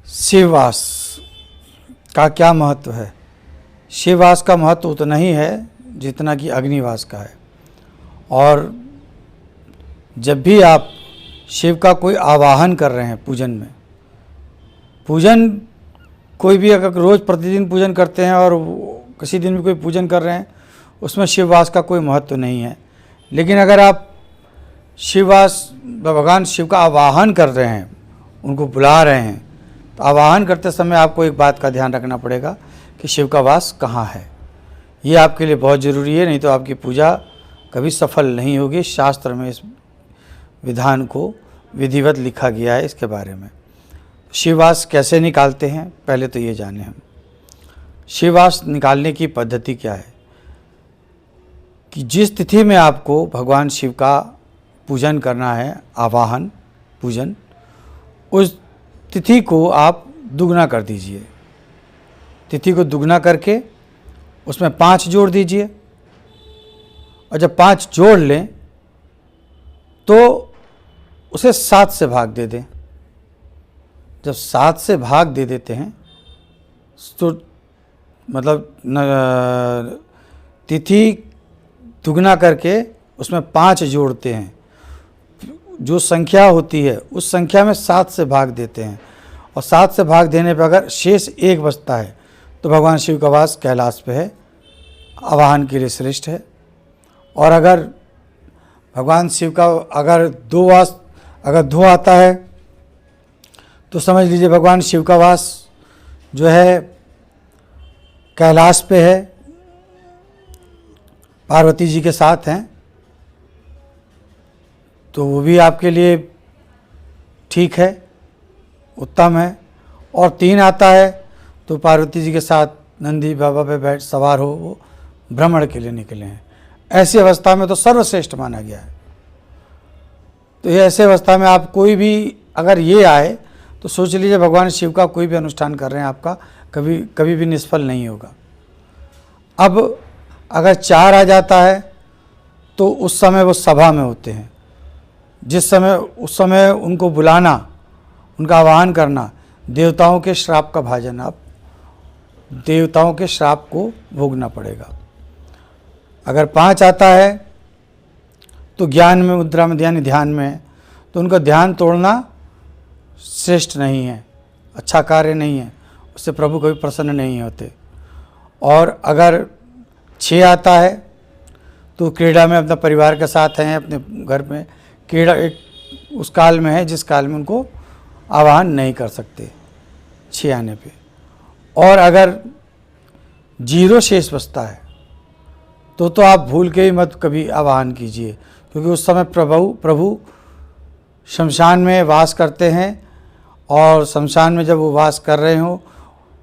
शिववास का क्या महत्व है। शिववास का महत्व उतना ही है जितना कि अग्निवास का है। और जब भी आप शिव का कोई आवाहन कर रहे हैं पूजन में, पूजन कोई भी अगर रोज़ प्रतिदिन पूजन करते हैं और किसी दिन भी कोई पूजन कर रहे हैं, उसमें शिववास का कोई महत्व नहीं है। लेकिन अगर आप शिववास भगवान शिव का आवाहन कर रहे हैं, उनको बुला रहे हैं, तो आवाहन करते समय आपको एक बात का ध्यान रखना पड़ेगा कि शिव का वास कहाँ है। ये आपके लिए बहुत ज़रूरी है, नहीं तो आपकी पूजा कभी सफल नहीं होगी। शास्त्र में इस विधान को विधिवत लिखा गया है इसके बारे में। शिववास कैसे निकालते हैं, पहले तो ये जाने हम। शिववास निकालने की पद्धति क्या है कि जिस तिथि में आपको भगवान शिव का पूजन करना है, आवाहन पूजन, उस तिथि को आप दुगना कर दीजिए। तिथि को दुगना करके उसमें 5 जोड़ दीजिए, और जब 5 जोड़ लें तो उसे 7 से भाग दे दें। जब 7 से भाग दे देते हैं तो मतलब तिथि दुगना करके उसमें 5 जोड़ते हैं, जो संख्या होती है उस संख्या में 7 से भाग देते हैं, और 7 से भाग देने पर अगर शेष 1 बचता है तो भगवान शिव का वास कैलाश पे है, आवाहन के लिए श्रेष्ठ है। और अगर भगवान शिव का अगर 2 आता है तो समझ लीजिए भगवान शिव का वास जो है कैलाश पे है, पार्वती जी के साथ हैं, तो वो भी आपके लिए ठीक है, उत्तम है। और 3 आता है तो पार्वती जी के साथ नंदी बाबा पे बैठ सवार हो, वो भ्रमण के लिए निकले हैं। ऐसी अवस्था में तो सर्वश्रेष्ठ माना गया है। तो ये ऐसे अवस्था में आप कोई भी अगर ये आए तो सोच लीजिए भगवान शिव का कोई भी अनुष्ठान कर रहे हैं, आपका कभी भी निष्फल नहीं होगा। अब अगर 4 आ जाता है तो उस समय वो सभा में होते हैं, उस समय उनको बुलाना, उनका आह्वान करना, देवताओं के श्राप का भाजन, आप देवताओं के श्राप को भोगना पड़ेगा। अगर 5 आता है तो ज्ञान में मुद्रा में ध्यान में है, तो उनका ध्यान तोड़ना श्रेष्ठ नहीं है, अच्छा कार्य नहीं है, उससे प्रभु कभी प्रसन्न नहीं होते। और अगर 6 आता है तो क्रीड़ा में अपने परिवार के साथ हैं, अपने घर में क्रीड़ा एक उस काल में है जिस काल में उनको आवाहन नहीं कर सकते 6 आने पे। और अगर 0 शेष बचता है तो आप भूल के ही मत कभी आवाहन कीजिए, क्योंकि उस समय प्रभु शमशान में वास करते हैं, और शमशान में जब वो वास कर रहे हो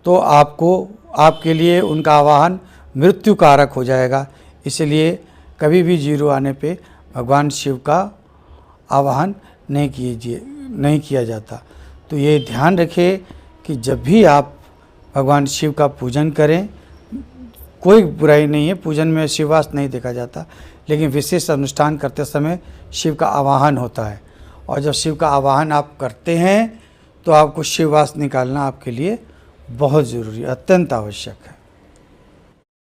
तो आपके लिए उनका आवाहन मृत्यु कारक हो जाएगा। इसलिए कभी भी 0 आने पे भगवान शिव का आवाहन नहीं किया जाता। तो ये ध्यान रखें कि जब भी आप भगवान शिव का पूजन करें, कोई बुराई नहीं है, पूजन में शिववास नहीं देखा जाता, लेकिन विशेष अनुष्ठान करते समय शिव का आवाहन होता है। और जब शिव का आवाहन आप करते हैं तो आपको शिववास निकालना आपके लिए बहुत ज़रूरी, अत्यंत आवश्यक है।